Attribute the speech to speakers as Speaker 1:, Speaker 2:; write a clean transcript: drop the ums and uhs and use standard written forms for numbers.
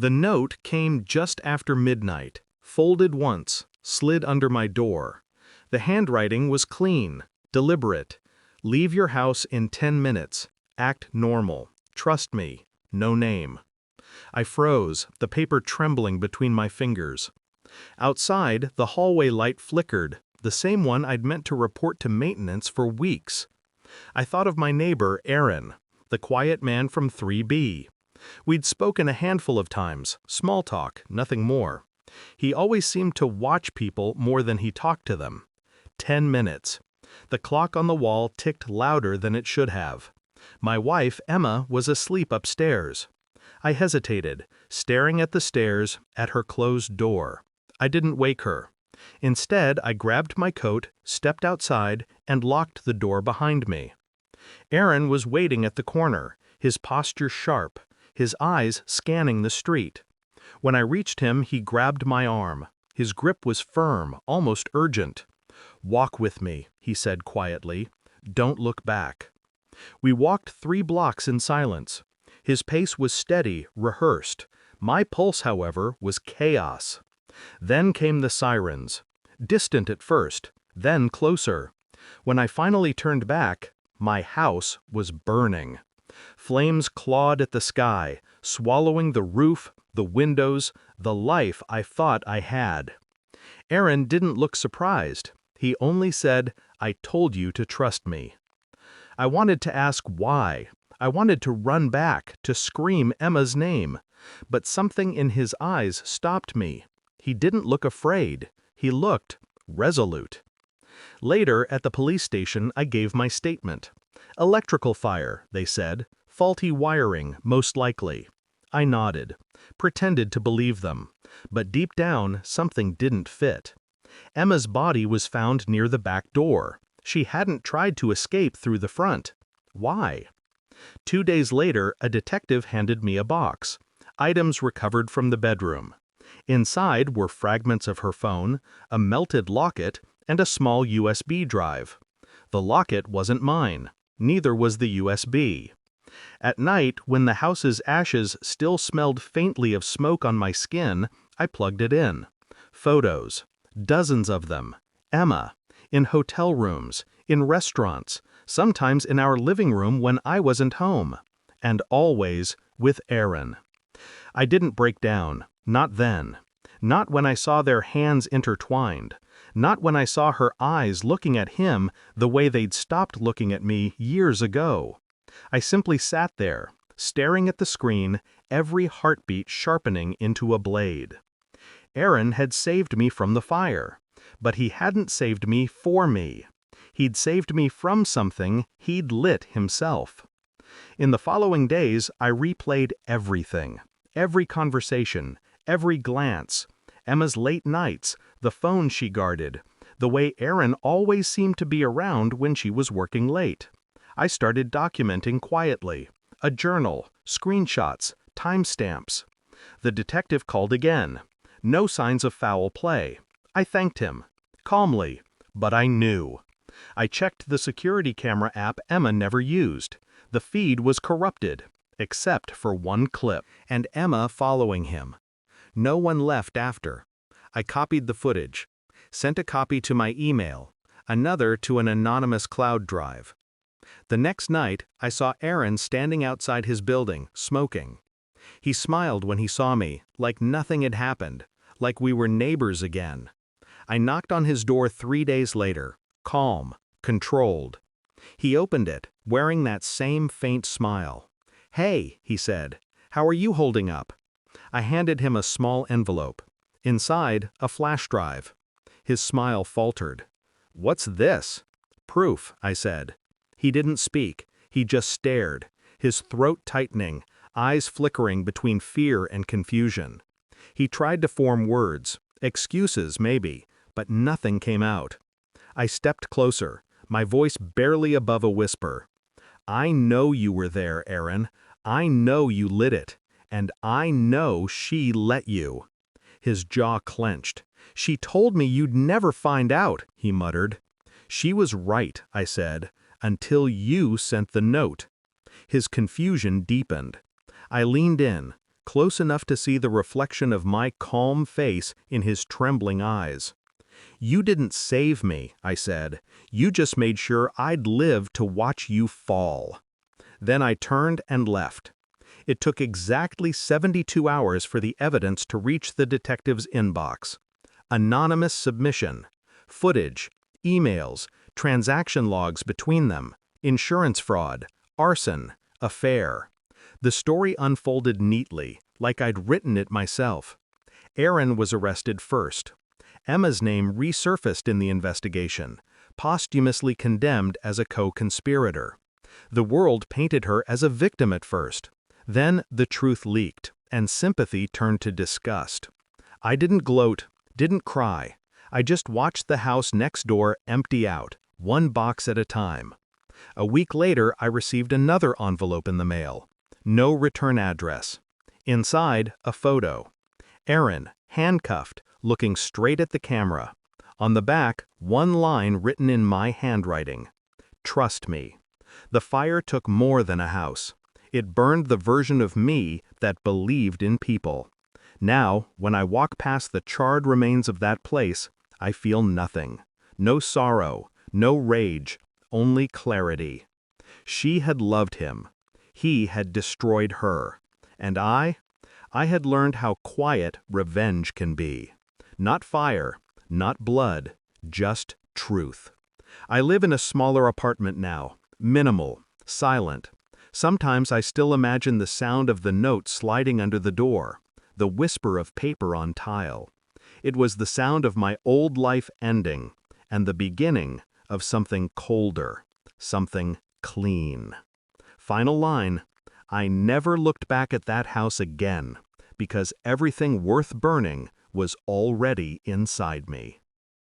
Speaker 1: The note came just after midnight, folded once, slid under my door. The handwriting was clean, deliberate. Leave your house in 10 minutes. Act normal. Trust me. No name. I froze, the paper trembling between my fingers. Outside, the hallway light flickered, the same one I'd meant to report to maintenance for weeks. I thought of my neighbor, Aaron, the quiet man from 3B. We'd spoken a handful of times, small talk, nothing more. He always seemed to watch people more than he talked to them. 10 minutes. The clock on the wall ticked louder than it should have. My wife, Emma, was asleep upstairs. I hesitated, staring at the stairs, at her closed door. I didn't wake her. Instead, I grabbed my coat, stepped outside, and locked the door behind me. Aaron was waiting at the corner, his posture sharp, his eyes scanning the street. When I reached him, he grabbed my arm. His grip was firm, almost urgent. "Walk with me," he said quietly. "Don't look back." We walked 3 blocks in silence. His pace was steady, rehearsed. My pulse, however, was chaos. Then came the sirens. Distant at first, then closer. When I finally turned back, my house was burning. Flames clawed at the sky, swallowing the roof, the windows, the life I thought I had. Aaron didn't look surprised. He only said, "I told you to trust me." I wanted to ask why. I wanted to run back, to scream Emma's name. But something in his eyes stopped me. He didn't look afraid. He looked resolute. Later, at the police station, I gave my statement. Electrical fire, they said. Faulty wiring, most likely. I nodded, pretended to believe them. But deep down, something didn't fit. Emma's body was found near the back door. She hadn't tried to escape through the front. Why? 2 days later, a detective handed me a box. Items recovered from the bedroom. Inside were fragments of her phone, a melted locket, and a small USB drive. The locket wasn't mine. Neither was the USB. At night, when the house's ashes still smelled faintly of smoke on my skin, I plugged it in. Photos. Dozens of them. Emma. In hotel rooms. In restaurants. Sometimes in our living room when I wasn't home. And always with Aaron. I didn't break down. Not then. Not when I saw their hands intertwined. Not when I saw her eyes looking at him the way they'd stopped looking at me years ago. I simply sat there, staring at the screen, every heartbeat sharpening into a blade. Aaron had saved me from the fire, but he hadn't saved me for me. He'd saved me from something he'd lit himself. In the following days, I replayed everything, every conversation, every glance, Emma's late nights, the phone she guarded, the way Aaron always seemed to be around when she was working late. I started documenting quietly. A journal, screenshots, timestamps. The detective called again. No signs of foul play. I thanked him. Calmly. But I knew. I checked the security camera app Emma never used. The feed was corrupted, except for one clip, and Emma following him. No one left after. I copied the footage, sent a copy to my email, another to an anonymous cloud drive. The next night, I saw Aaron standing outside his building, smoking. He smiled when he saw me, like nothing had happened, like we were neighbors again. I knocked on his door 3 days later, calm, controlled. He opened it, wearing that same faint smile. "Hey," he said, "how are you holding up?" I handed him a small envelope. Inside, a flash drive. His smile faltered. "What's this?" "Proof," I said. He didn't speak. He just stared, his throat tightening, eyes flickering between fear and confusion. He tried to form words, excuses maybe, but nothing came out. I stepped closer, my voice barely above a whisper. "I know you were there, Aaron. I know you lit it. And I know she let you." His jaw clenched. "She told me you'd never find out," he muttered. "She was right," I said, "until you sent the note." His confusion deepened. I leaned in, close enough to see the reflection of my calm face in his trembling eyes. "You didn't save me," I said. "You just made sure I'd live to watch you fall." Then I turned and left. It took exactly 72 hours for the evidence to reach the detective's inbox. Anonymous submission, footage, emails, transaction logs between them, insurance fraud, arson, affair. The story unfolded neatly, like I'd written it myself. Aaron was arrested first. Emma's name resurfaced in the investigation, posthumously condemned as a co-conspirator. The world painted her as a victim at first. Then the truth leaked, and sympathy turned to disgust. I didn't gloat, didn't cry. I just watched the house next door empty out, one box at a time. A week later, I received another envelope in the mail. No return address. Inside, a photo. Aaron, handcuffed, looking straight at the camera. On the back, one line written in my handwriting. "Trust me." The fire took more than a house. It burned the version of me that believed in people. Now, when I walk past the charred remains of that place, I feel nothing. No sorrow, no rage, only clarity. She had loved him. He had destroyed her. And I had learned how quiet revenge can be. Not fire, not blood, just truth. I live in a smaller apartment now, minimal, silent. Sometimes I still imagine the sound of the note sliding under the door, the whisper of paper on tile. It was the sound of my old life ending, and the beginning of something colder, something clean. Final line, I never looked back at that house again, because everything worth burning was already inside me.